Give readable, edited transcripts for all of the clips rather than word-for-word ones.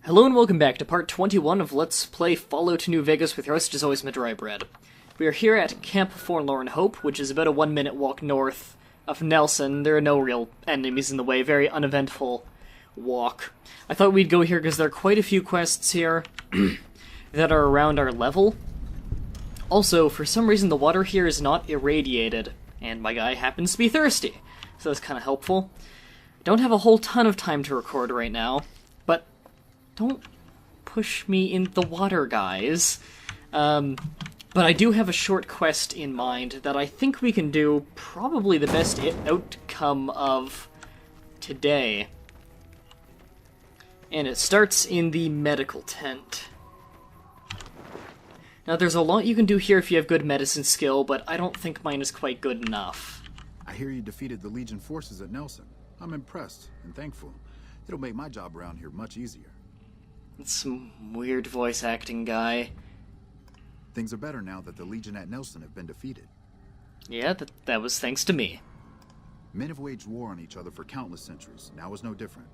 Hello and welcome back to part 21 of Let's Play Fallout New Vegas with your host, as always, Mah-Dry-Bread. We are here at Camp Forlorn Hope, which is about a 1-minute walk north of Nelson. There are no real enemies in the way, very uneventful walk. I thought we'd go here because there are quite a few quests here that are around our level. Also, for some reason the water here is not irradiated, and my guy happens to be thirsty, so that's kind of helpful. Don't have a whole ton of time to record right now, but don't push me in the water, guys. But I do have a short quest in mind that I think we can do probably the best outcome of today. And it starts in the medical tent. Now, there's a lot you can do here if you have good medicine skill, but I don't think mine is quite good enough. I hear you defeated the Legion forces at Nelson. I'm impressed and thankful. It'll make my job around here much easier. It's some weird voice acting guy. Things are better now that the Legion at Nelson have been defeated. Yeah, that was thanks to me. Men have waged war on each other for countless centuries. Now is no different.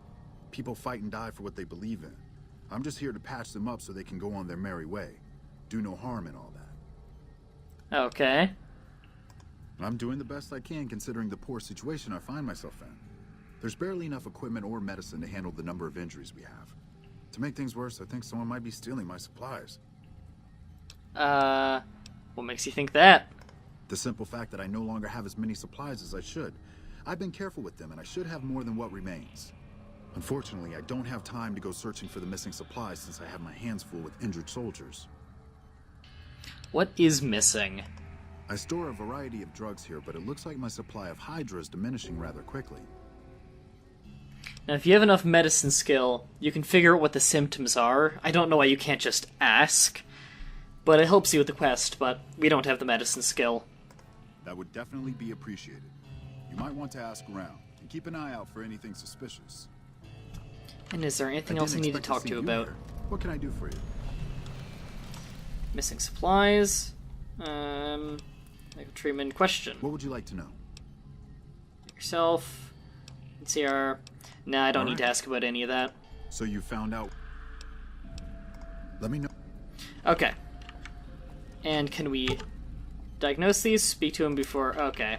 People fight and die for what they believe in. I'm just here to patch them up so they can go on their merry way. Do no harm in all that. Okay. I'm doing the best I can considering the poor situation I find myself in. There's barely enough equipment or medicine to handle the number of injuries we have. To make things worse, I think someone might be stealing my supplies. What makes you think that? The simple fact that I no longer have as many supplies as I should. I've been careful with them, and I should have more than what remains. Unfortunately, I don't have time to go searching for the missing supplies since I have my hands full with injured soldiers. What is missing? I store a variety of drugs here, but it looks like my supply of Hydra is diminishing rather quickly. Now, if you have enough medicine skill, you can figure out what the symptoms are. I don't know why you can't just ask, but it helps you with the quest, but we don't have the medicine skill. That would definitely be appreciated. You might want to ask around, and keep an eye out for anything suspicious. And is there anything else I need to talk to you about? What can I do for you? Missing supplies. Medical treatment. Question. What would you like to know? Yourself. Let's see our... Nah, I don't need to ask about any of that. So you found out. Let me know. Okay. And can we diagnose these? Speak to him before... Okay.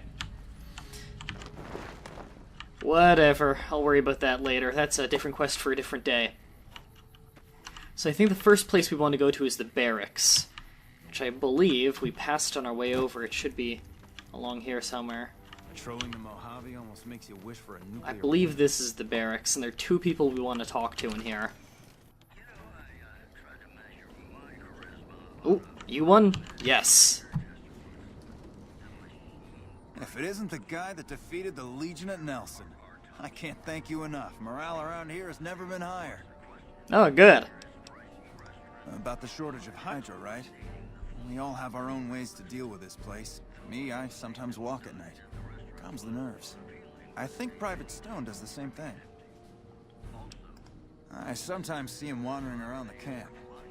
Whatever. I'll worry about that later. That's a different quest for a different day. So I think the first place we want to go to is the barracks, which I believe we passed on our way over. It should be along here somewhere. Patrolling the Mojave almost makes you wish for a nuclear... I believe this is the barracks, and there are two people we want to talk to in here. Oh, you won? Yes. If it isn't the guy that defeated the Legion at Nelson, I can't thank you enough. Morale around here has never been higher. Oh, good. About the shortage of Hydra, right? We all have our own ways to deal with this place. Me, I sometimes walk at night. Calms the nerves. I think Private Stone does the same thing. I sometimes see him wandering around the camp.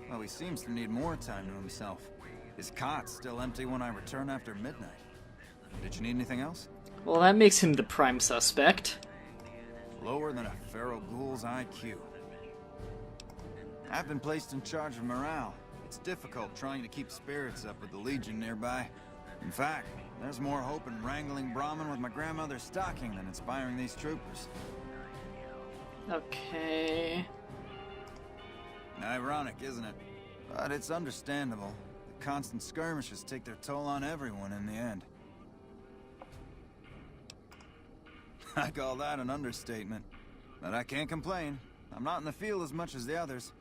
Well, he seems to need more time to himself. His cot's still empty when I return after midnight. Did you need anything else? Well, that makes him the prime suspect. Lower than a feral ghoul's IQ. I've been placed in charge of morale. It's difficult trying to keep spirits up with the Legion nearby. In fact, there's more hope in wrangling Brahmin with my grandmother's stocking than inspiring these troopers. Okay... Ironic, isn't it? But it's understandable. The constant skirmishes take their toll on everyone in the end. I call that an understatement. But I can't complain. I'm not in the field as much as the others.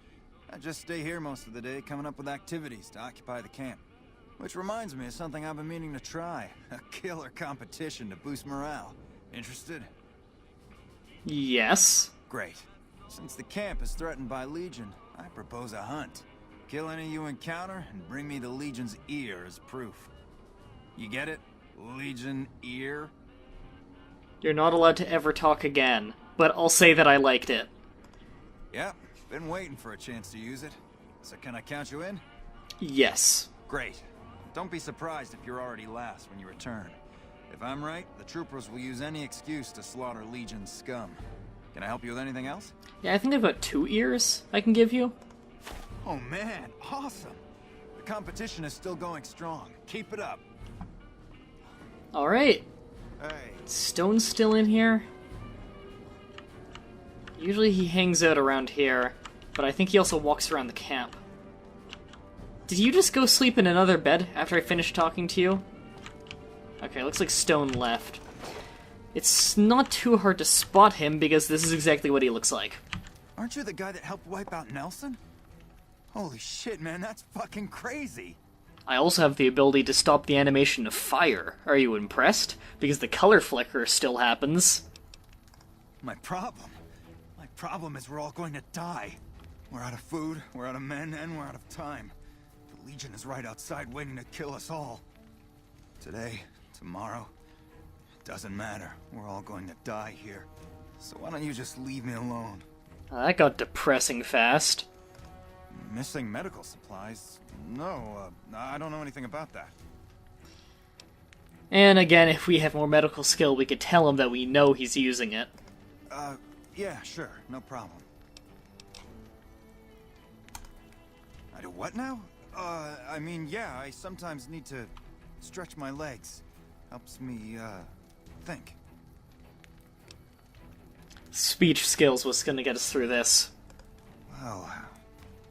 I just stay here most of the day, coming up with activities to occupy the camp. Which reminds me of something I've been meaning to try. A killer competition to boost morale. Interested? Yes. Great. Since the camp is threatened by Legion, I propose a hunt. Kill any you encounter and bring me the Legion's ear as proof. You get it? Legion ear? You're not allowed to ever talk again, but I'll say that I liked it. Yep, been waiting for a chance to use it. So can I count you in? Yes. Great. Don't be surprised if you're already last when you return. If I'm right, the troopers will use any excuse to slaughter Legion's scum. Can I help you with anything else? Yeah, I think I've got 2 ears I can give you. Oh man, awesome! The competition is still going strong. Keep it up. Alright. Hey. Stone's still in here. Usually he hangs out around here, but I think he also walks around the camp. Did you just go sleep in another bed after I finished talking to you? Okay, looks like Stone left. It's not too hard to spot him because this is exactly what he looks like. Aren't you the guy that helped wipe out Nelson? Holy shit, man, that's fucking crazy! I also have the ability to stop the animation of fire. Are you impressed? Because the color flicker still happens. My problem is we're all going to die. We're out of food, we're out of men, and we're out of time. The Legion is right outside waiting to kill us all. Today, tomorrow, it doesn't matter. We're all going to die here. So why don't you just leave me alone? That got depressing fast. Missing medical supplies? No, I don't know anything about that. And again, if we have more medical skill, we could tell him that we know he's using it. Yeah, sure, no problem. I do what now? I mean, yeah, I sometimes need to stretch my legs. Helps me, think. Speech skills was gonna get us through this. Well,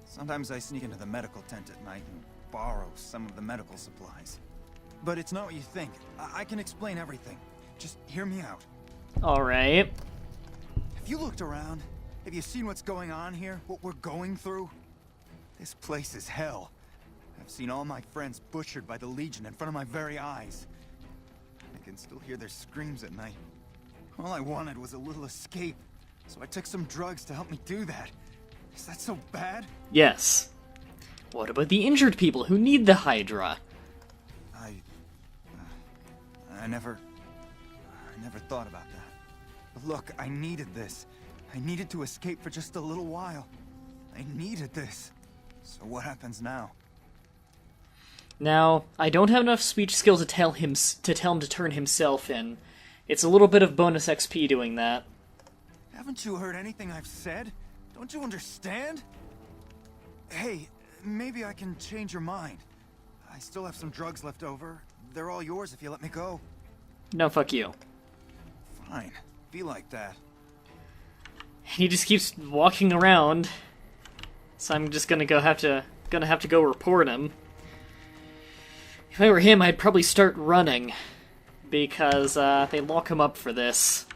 sometimes I sneak into the medical tent at night and borrow some of the medical supplies. But it's not what you think. I can explain everything. Just hear me out. Alright. Have you looked around? Have you seen what's going on here? What we're going through? This place is hell. I've seen all my friends butchered by the Legion in front of my very eyes. I can still hear their screams at night. All I wanted was a little escape, so I took some drugs to help me do that. Is that so bad? Yes. What about the injured people who need the Hydra? I never thought about that. But look, I needed this. I needed to escape for just a little while. I needed this. So what happens now? Now, I don't have enough speech skill to tell him to turn himself in. It's a little bit of bonus XP doing that. Haven't you heard anything I've said? Don't you understand? Hey, maybe I can change your mind. I still have some drugs left over. They're all yours if you let me go. No, fuck you. Fine. Be like that. He just keeps walking around, so I'm just gonna have to go report him. If I were him, I'd probably start running, because they lock him up for this.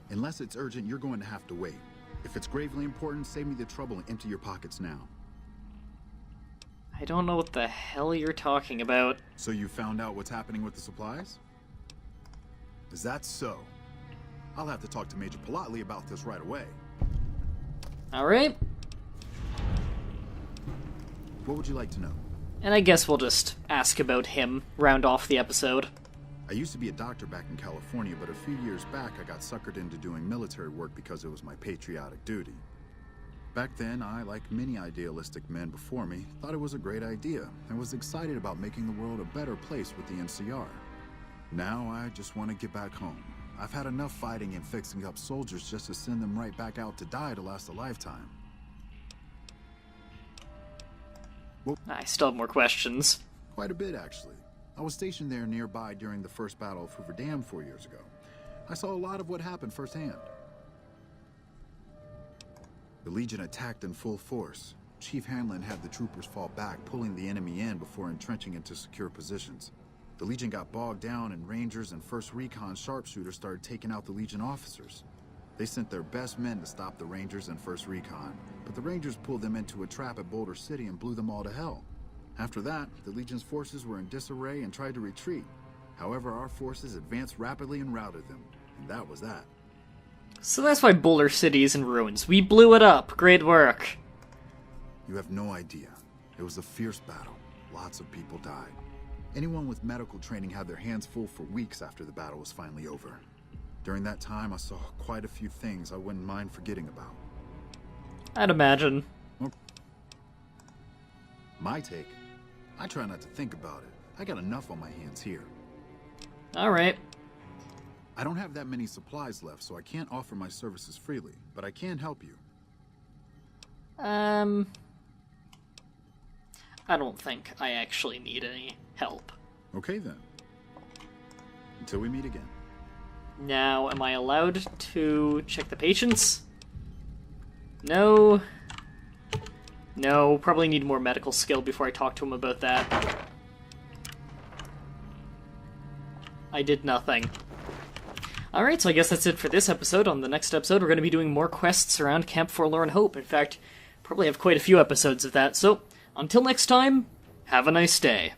Unless it's urgent, you're going to have to wait. If it's gravely important, save me the trouble and empty your pockets now. I don't know what the hell you're talking about. So you found out what's happening with the supplies? Is that so? I'll have to talk to Major Politely about this right away. Alright. What would you like to know? And I guess we'll just ask about him, round off the episode. I used to be a doctor back in California, but a few years back I got suckered into doing military work because it was my patriotic duty. Back then, I, like many idealistic men before me, thought it was a great idea and was excited about making the world a better place with the NCR. Now I just want to get back home. I've had enough fighting and fixing up soldiers just to send them right back out to die to last a lifetime. Well, I still have more questions. quite a bit, actually. I was stationed there nearby during the first Battle of Hoover Dam 4 years ago. I saw a lot of what happened firsthand. The Legion attacked in full force. Chief Hanlon had the troopers fall back, pulling the enemy in before entrenching into secure positions. The Legion got bogged down, and Rangers and 1st Recon sharpshooters started taking out the Legion officers. They sent their best men to stop the Rangers and 1st Recon, but the Rangers pulled them into a trap at Boulder City and blew them all to hell. After that, the Legion's forces were in disarray and tried to retreat. However, our forces advanced rapidly and routed them, and that was that. So that's why Boulder City is in ruins. We blew it up. Great work. You have no idea. It was a fierce battle. Lots of people died. Anyone with medical training had their hands full for weeks after the battle was finally over. During that time, I saw quite a few things I wouldn't mind forgetting about. I'd imagine. My take? I try not to think about it. I got enough on my hands here. Alright. I don't have that many supplies left, so I can't offer my services freely, but I can help you. I don't think I actually need any help. Okay then. Until we meet again. Now, am I allowed to check the patients? No. No, probably need more medical skill before I talk to him about that. I did nothing. Alright, so I guess that's it for this episode. On the next episode, we're going to be doing more quests around Camp Forlorn Hope. In fact, probably have quite a few episodes of that. So, until next time, have a nice day.